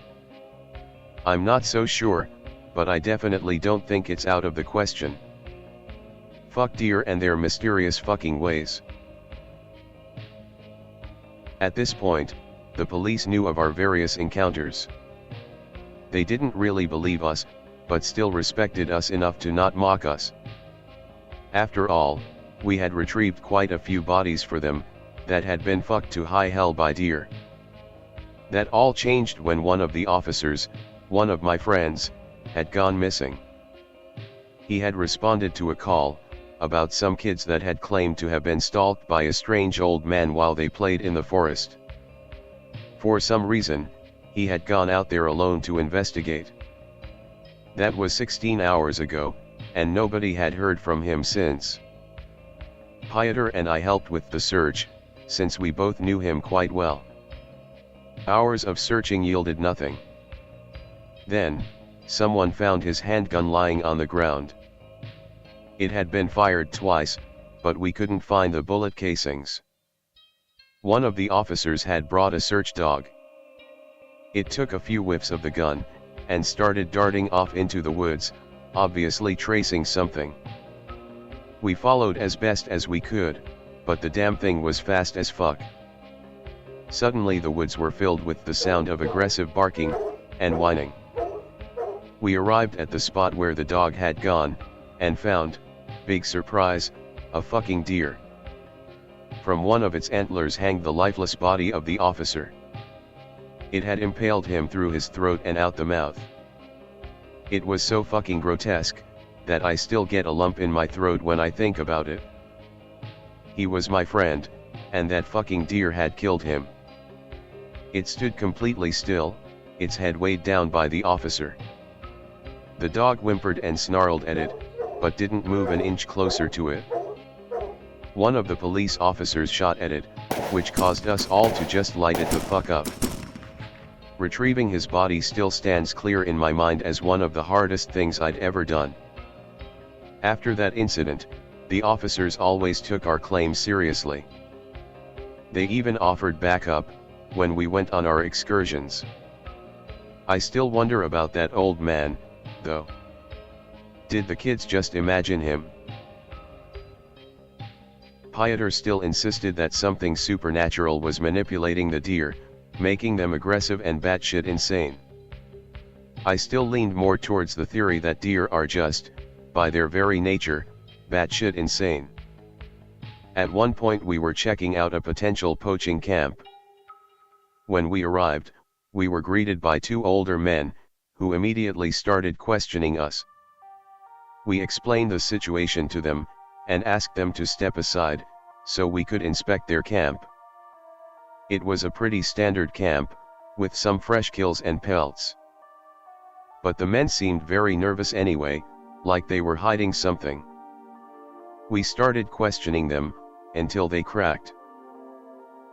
I'm not so sure, but I definitely don't think it's out of the question. Fuck deer and their mysterious fucking ways. At this point, the police knew of our various encounters. They didn't really believe us, but still respected us enough to not mock us. After all, we had retrieved quite a few bodies for them, that had been fucked to high hell by deer. That all changed when one of the officers, one of my friends, had gone missing. He had responded to a call, about some kids that had claimed to have been stalked by a strange old man while they played in the forest. For some reason, he had gone out there alone to investigate. That was 16 hours ago, and nobody had heard from him since. Piotr and I helped with the search, since we both knew him quite well. Hours of searching yielded nothing. Then, someone found his handgun lying on the ground. It had been fired twice, but we couldn't find the bullet casings. One of the officers had brought a search dog. It took a few whiffs of the gun, and started darting off into the woods, obviously tracing something. We followed as best as we could, but the damn thing was fast as fuck. Suddenly the woods were filled with the sound of aggressive barking, and whining. We arrived at the spot where the dog had gone, and found, big surprise, a fucking deer. From one of its antlers hanged the lifeless body of the officer. It had impaled him through his throat and out the mouth. It was so fucking grotesque, that I still get a lump in my throat when I think about it. He was my friend, and that fucking deer had killed him. It stood completely still, its head weighed down by the officer. The dog whimpered and snarled at it, but didn't move an inch closer to it. One of the police officers shot at it, which caused us all to just light it the fuck up. Retrieving his body still stands clear in my mind as one of the hardest things I'd ever done. After that incident, the officers always took our claims seriously. They even offered backup, when we went on our excursions. I still wonder about that old man, though. Did the kids just imagine him? Piotr still insisted that something supernatural was manipulating the deer, making them aggressive and batshit insane. I still leaned more towards the theory that deer are just, by their very nature, batshit insane. At one point we were checking out a potential poaching camp. When we arrived, we were greeted by two older men, who immediately started questioning us. We explained the situation to them, and asked them to step aside, so we could inspect their camp. It was a pretty standard camp, with some fresh kills and pelts. But the men seemed very nervous anyway, like they were hiding something. We started questioning them, until they cracked.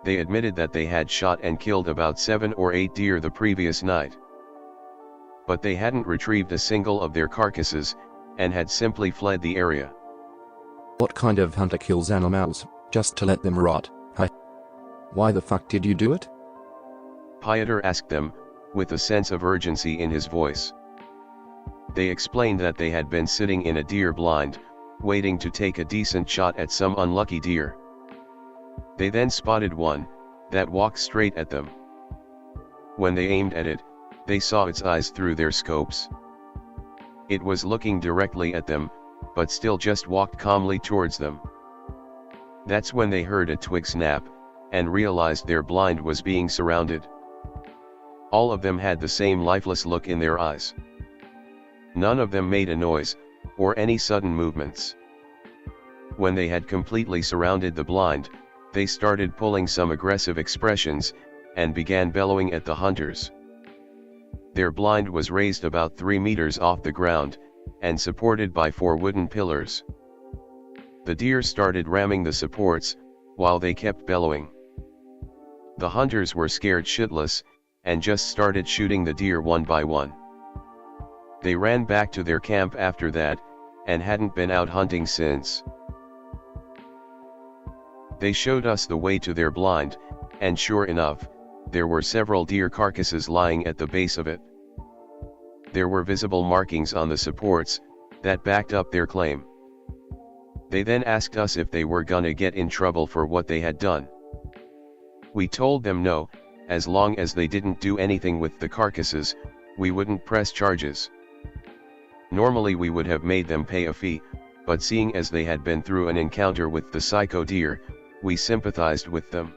They admitted that they had shot and killed about 7 or 8 deer the previous night. But they hadn't retrieved a single of their carcasses, and had simply fled the area. What kind of hunter kills animals, just to let them rot, huh? Why the fuck did you do it? Poachers asked them, with a sense of urgency in his voice. They explained that they had been sitting in a deer blind, waiting to take a decent shot at some unlucky deer. They then spotted one, that walked straight at them. When they aimed at it, they saw its eyes through their scopes. It was looking directly at them, but still just walked calmly towards them. That's when they heard a twig snap, and realized their blind was being surrounded. All of them had the same lifeless look in their eyes. None of them made a noise, or any sudden movements. When they had completely surrounded the blind, they started pulling some aggressive expressions, and began bellowing at the hunters. Their blind was raised about 3 meters off the ground, and supported by 4 wooden pillars. The deer started ramming the supports, while they kept bellowing. The hunters were scared shitless, and just started shooting the deer one by one. They ran back to their camp after that, and hadn't been out hunting since. They showed us the way to their blind, and sure enough, there were several deer carcasses lying at the base of it. There were visible markings on the supports, that backed up their claim. They then asked us if they were gonna get in trouble for what they had done. We told them no, as long as they didn't do anything with the carcasses, we wouldn't press charges. Normally we would have made them pay a fee, but seeing as they had been through an encounter with the psycho deer, we sympathized with them.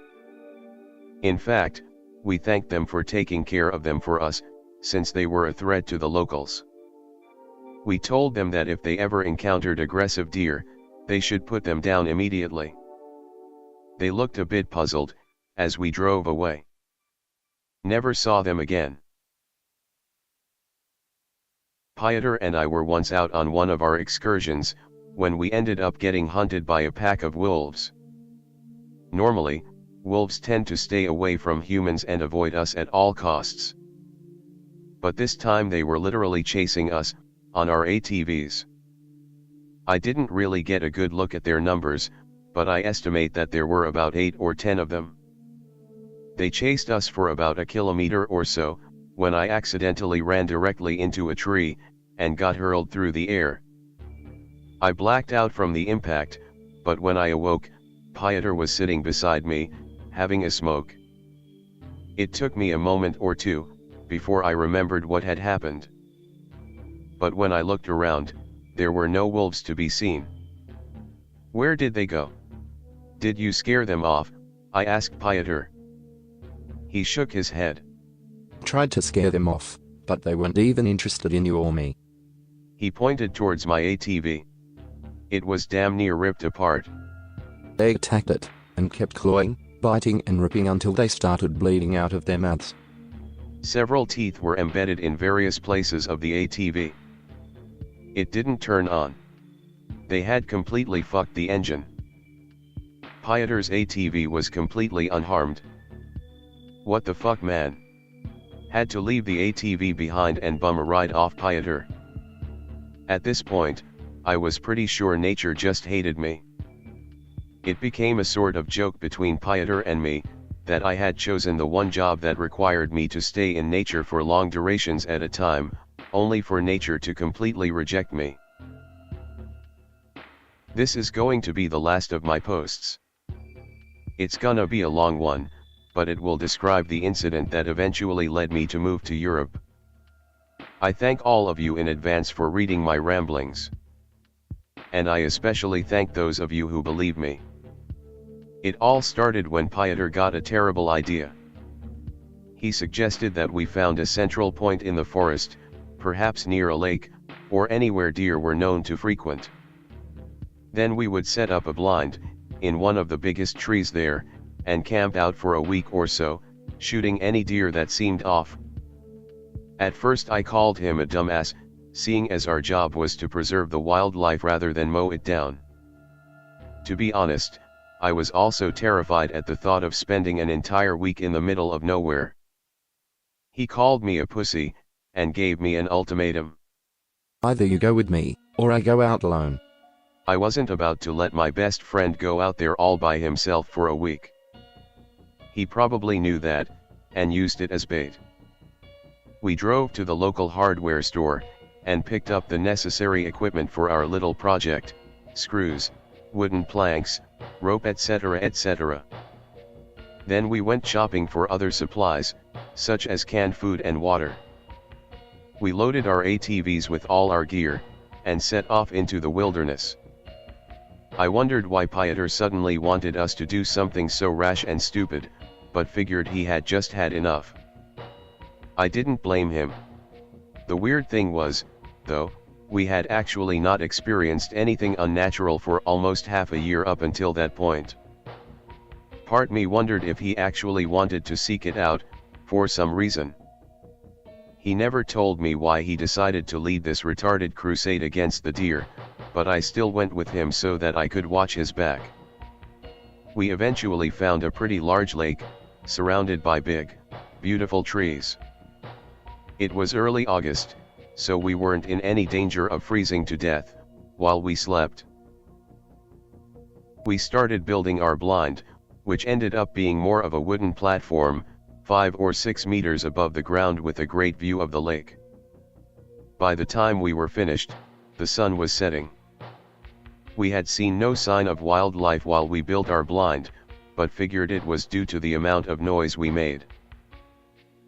In fact, we thanked them for taking care of them for us, since they were a threat to the locals. We told them that if they ever encountered aggressive deer, they should put them down immediately. They looked a bit puzzled, as we drove away. Never saw them again. Poachers and I were once out on one of our excursions, when we ended up getting hunted by a pack of wolves. Normally, wolves tend to stay away from humans and avoid us at all costs. But this time they were literally chasing us, on our ATVs. I didn't really get a good look at their numbers, but I estimate that there were about 8 or 10 of them. They chased us for about a kilometer or so, when I accidentally ran directly into a tree, and got hurled through the air. I blacked out from the impact, but when I awoke, Poachers was sitting beside me, having a smoke. It took me a moment or two, before I remembered what had happened. But when I looked around, there were no wolves to be seen. Where did they go? Did you scare them off? I asked Poachers. He shook his head. Tried to scare them off, but they weren't even interested in you or me. He pointed towards my ATV. It was damn near ripped apart. They attacked it, and kept clawing, biting and ripping until they started bleeding out of their mouths. Several teeth were embedded in various places of the ATV. It didn't turn on. They had completely fucked the engine. Poachers' ATV was completely unharmed. What the fuck, man? Had to leave the ATV behind and bum a ride off Poachers. At this point, I was pretty sure nature just hated me. It became a sort of joke between Poachers and me, that I had chosen the one job that required me to stay in nature for long durations at a time, only for nature to completely reject me. This is going to be the last of my posts. It's gonna be a long one, but it will describe the incident that eventually led me to move to Europe. I thank all of you in advance for reading my ramblings. And I especially thank those of you who believe me. It all started when Poachers got a terrible idea. He suggested that we found a central point in the forest, perhaps near a lake, or anywhere deer were known to frequent. Then we would set up a blind, in one of the biggest trees there, and camp out for a week or so, shooting any deer that seemed off. At first I called him a dumbass, seeing as our job was to preserve the wildlife rather than mow it down. To be honest, I was also terrified at the thought of spending an entire week in the middle of nowhere. He called me a pussy, and gave me an ultimatum. Either you go with me, or I go out alone. I wasn't about to let my best friend go out there all by himself for a week. He probably knew that, and used it as bait. We drove to the local hardware store, and picked up the necessary equipment for our little project: screws, wooden planks, rope, etc., etc. Then we went shopping for other supplies, such as canned food and water. We loaded our ATVs with all our gear, and set off into the wilderness. I wondered why Poachers suddenly wanted us to do something so rash and stupid, but figured he had just had enough. I didn't blame him. The weird thing was, though, we had actually not experienced anything unnatural for almost half a year up until that point. Part me wondered if he actually wanted to seek it out, for some reason. He never told me why he decided to lead this retarded crusade against the deer, but I still went with him so that I could watch his back. We eventually found a pretty large lake, surrounded by big, beautiful trees. It was early August, so we weren't in any danger of freezing to death while we slept. We started building our blind, which ended up being more of a wooden platform, 5 or 6 meters above the ground with a great view of the lake. By the time we were finished, the sun was setting. We had seen no sign of wildlife while we built our blind, but figured it was due to the amount of noise we made.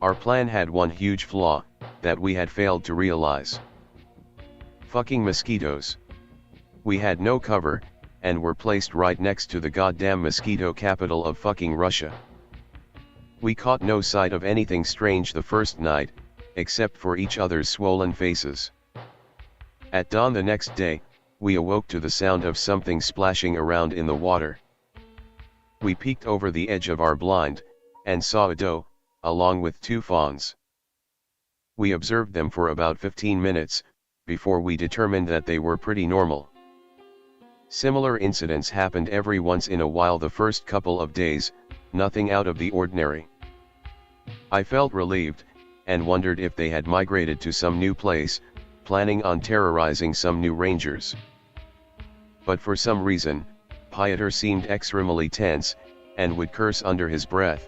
Our plan had one huge flaw, that we had failed to realize. Fucking mosquitoes. We had no cover, and were placed right next to the goddamn mosquito capital of fucking Russia. We caught no sight of anything strange the first night, except for each other's swollen faces. At dawn the next day, we awoke to the sound of something splashing around in the water. We peeked over the edge of our blind, and saw a doe, along with 2 fawns. We observed them for about 15 minutes, before we determined that they were pretty normal. Similar incidents happened every once in a while the first couple of days, nothing out of the ordinary. I felt relieved, and wondered if they had migrated to some new place, planning on terrorizing some new rangers. But for some reason, Poachers seemed extremely tense, and would curse under his breath.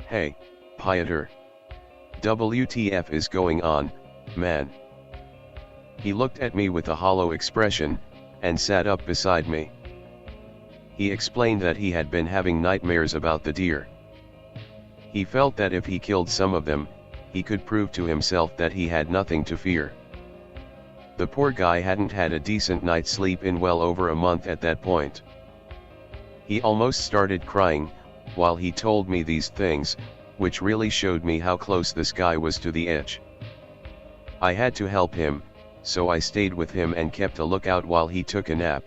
"Hey, Poachers. WTF is going on, man?" He looked at me with a hollow expression, and sat up beside me. He explained that he had been having nightmares about the deer. He felt that if he killed some of them, he could prove to himself that he had nothing to fear. The poor guy hadn't had a decent night's sleep in well over a month at that point. He almost started crying, while he told me these things, which really showed me how close this guy was to the edge. I had to help him, so I stayed with him and kept a lookout while he took a nap.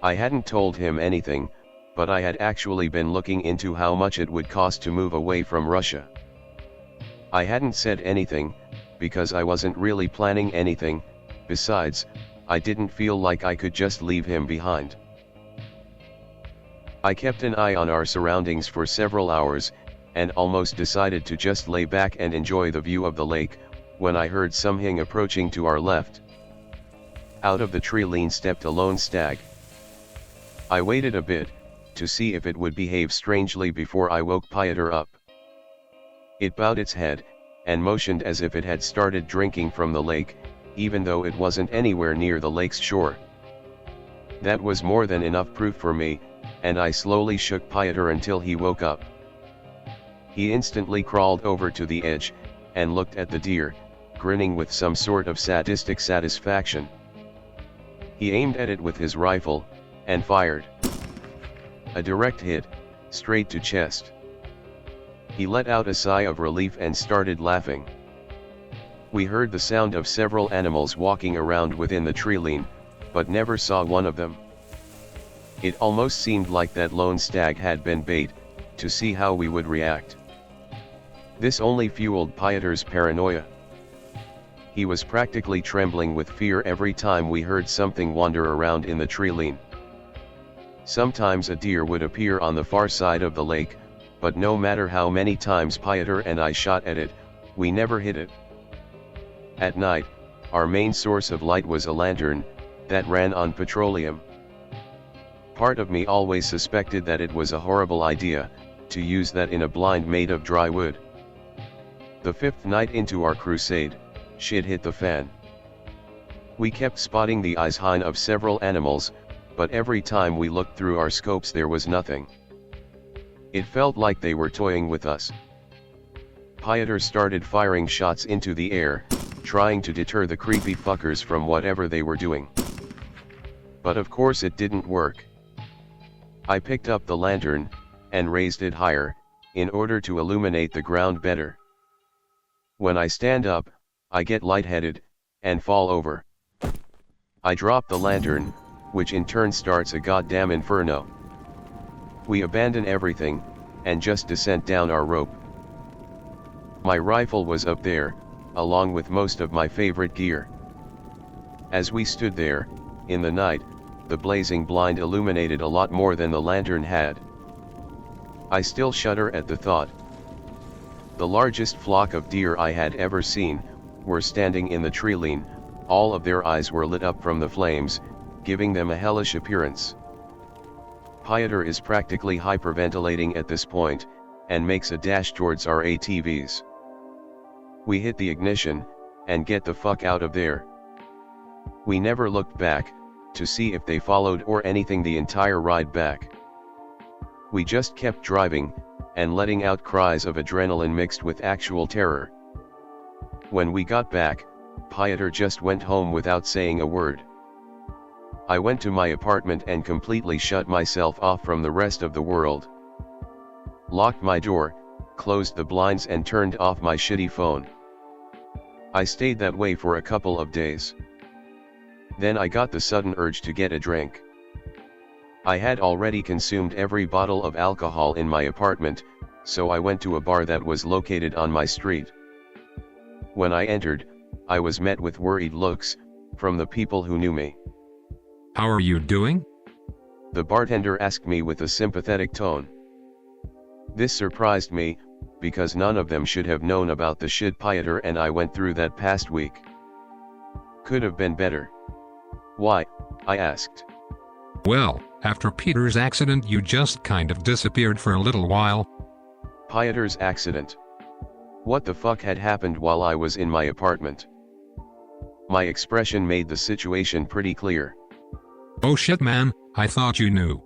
I hadn't told him anything, but I had actually been looking into how much it would cost to move away from Russia. I hadn't said anything, because I wasn't really planning anything. Besides, I didn't feel like I could just leave him behind. I kept an eye on our surroundings for several hours, and almost decided to just lay back and enjoy the view of the lake, when I heard something approaching to our left. Out of the tree stepped a lone stag. I waited a bit, to see if it would behave strangely before I woke Poachers up. It bowed its head, and motioned as if it had started drinking from the lake, even though it wasn't anywhere near the lake's shore. That was more than enough proof for me, and I slowly shook Poachers until he woke up. He instantly crawled over to the edge, and looked at the deer, grinning with some sort of sadistic satisfaction. He aimed at it with his rifle, and fired. A direct hit, straight to chest. He let out a sigh of relief and started laughing. We heard the sound of several animals walking around within the treeline, but never saw one of them. It almost seemed like that lone stag had been bait, to see how we would react. This only fueled Poachers' paranoia. He was practically trembling with fear every time we heard something wander around in the treeline. Sometimes a deer would appear on the far side of the lake, but no matter how many times Poacher and I shot at it, we never hit it. At night, our main source of light was a lantern, that ran on petroleum. Part of me always suspected that it was a horrible idea, to use that in a blind made of dry wood. The 5th night into our crusade, shit hit the fan. We kept spotting the eyes of several animals, but every time we looked through our scopes there was nothing. It felt like they were toying with us. Poacher started firing shots into the air, trying to deter the creepy fuckers from whatever they were doing. But of course it didn't work. I picked up the lantern, and raised it higher, in order to illuminate the ground better. When I stand up, I get lightheaded, and fall over. I drop the lantern, which in turn starts a goddamn inferno. We abandon everything, and just descent down our rope. My rifle was up there, along with most of my favorite gear. As we stood there, in the night, the blazing blind illuminated a lot more than the lantern had. I still shudder at the thought. The largest flock of deer I had ever seen, were standing in the treeline, all of their eyes were lit up from the flames, giving them a hellish appearance. Poacher is practically hyperventilating at this point, and makes a dash towards our ATVs. We hit the ignition, and get the fuck out of there. We never looked back, to see if they followed or anything the entire ride back. We just kept driving, and letting out cries of adrenaline mixed with actual terror. When we got back, Poacher just went home without saying a word. I went to my apartment and completely shut myself off from the rest of the world. Locked my door, closed the blinds and turned off my shitty phone. I stayed that way for a couple of days. Then I got the sudden urge to get a drink. I had already consumed every bottle of alcohol in my apartment, so I went to a bar that was located on my street. When I entered, I was met with worried looks, from the people who knew me. How are you doing? The bartender asked me with a sympathetic tone. This surprised me, because none of them should have known about the shit Poacher and I went through that past week. Could have been better. Why? I asked. Well, after Peter's accident you just kind of disappeared for a little while. Poacher's accident? What the fuck had happened while I was in my apartment? My expression made the situation pretty clear. Oh shit man, I thought you knew.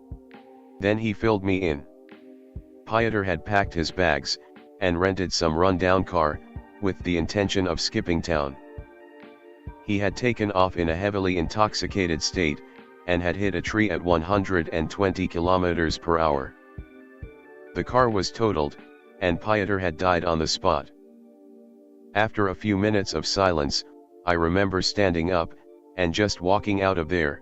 Then he filled me in. Poacher had packed his bags, and rented some run-down car, with the intention of skipping town. He had taken off in a heavily intoxicated state, and had hit a tree at 120 kilometers per hour. The car was totaled, and Poacher had died on the spot. After a few minutes of silence, I remember standing up, and just walking out of there.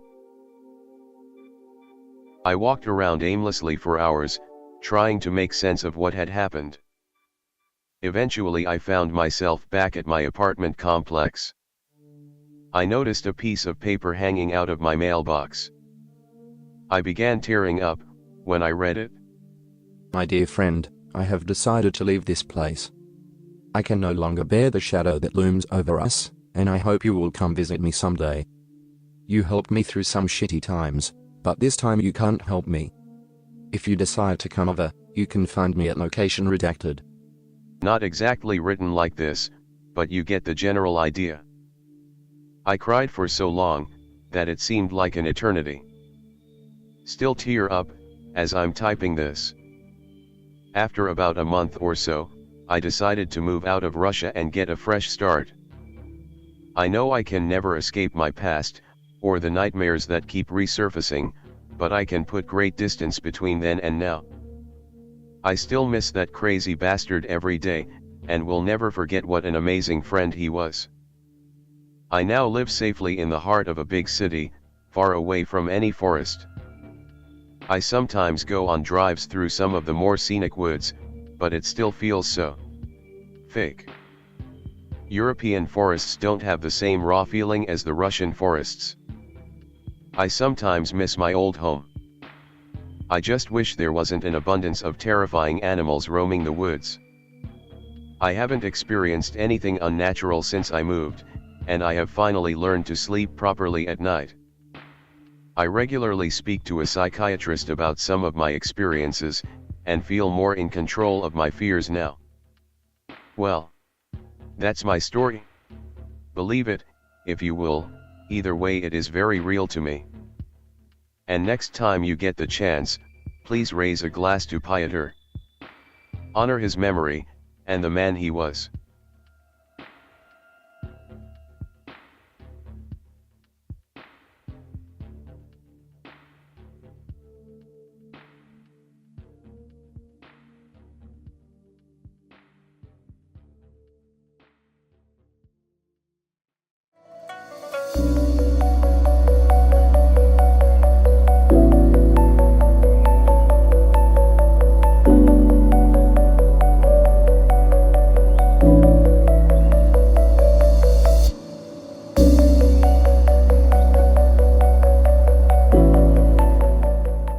I walked around aimlessly for hours, trying to make sense of what had happened. Eventually I found myself back at my apartment complex. I noticed a piece of paper hanging out of my mailbox. I began tearing up, when I read it. My dear friend, I have decided to leave this place. I can no longer bear the shadow that looms over us, and I hope you will come visit me someday. You helped me through some shitty times, but this time you can't help me. If you decide to come over, you can find me at location redacted. Not exactly written like this, but you get the general idea. I cried for so long, that it seemed like an eternity. Still tear up, as I'm typing this. After about a month or so, I decided to move out of Russia and get a fresh start. I know I can never escape my past, or the nightmares that keep resurfacing, but I can put great distance between then and now. I still miss that crazy bastard every day, and will never forget what an amazing friend he was. I now live safely in the heart of a big city, far away from any forest. I sometimes go on drives through some of the more scenic woods, but it still feels so fake. European forests don't have the same raw feeling as the Russian forests. I sometimes miss my old home. I just wish there wasn't an abundance of terrifying animals roaming the woods. I haven't experienced anything unnatural since I moved, and I have finally learned to sleep properly at night. I regularly speak to a psychiatrist about some of my experiences, and feel more in control of my fears now. Well, that's my story. Believe it, if you will, either way it is very real to me. And next time you get the chance, please raise a glass to Piotr. Honor his memory, and the man he was.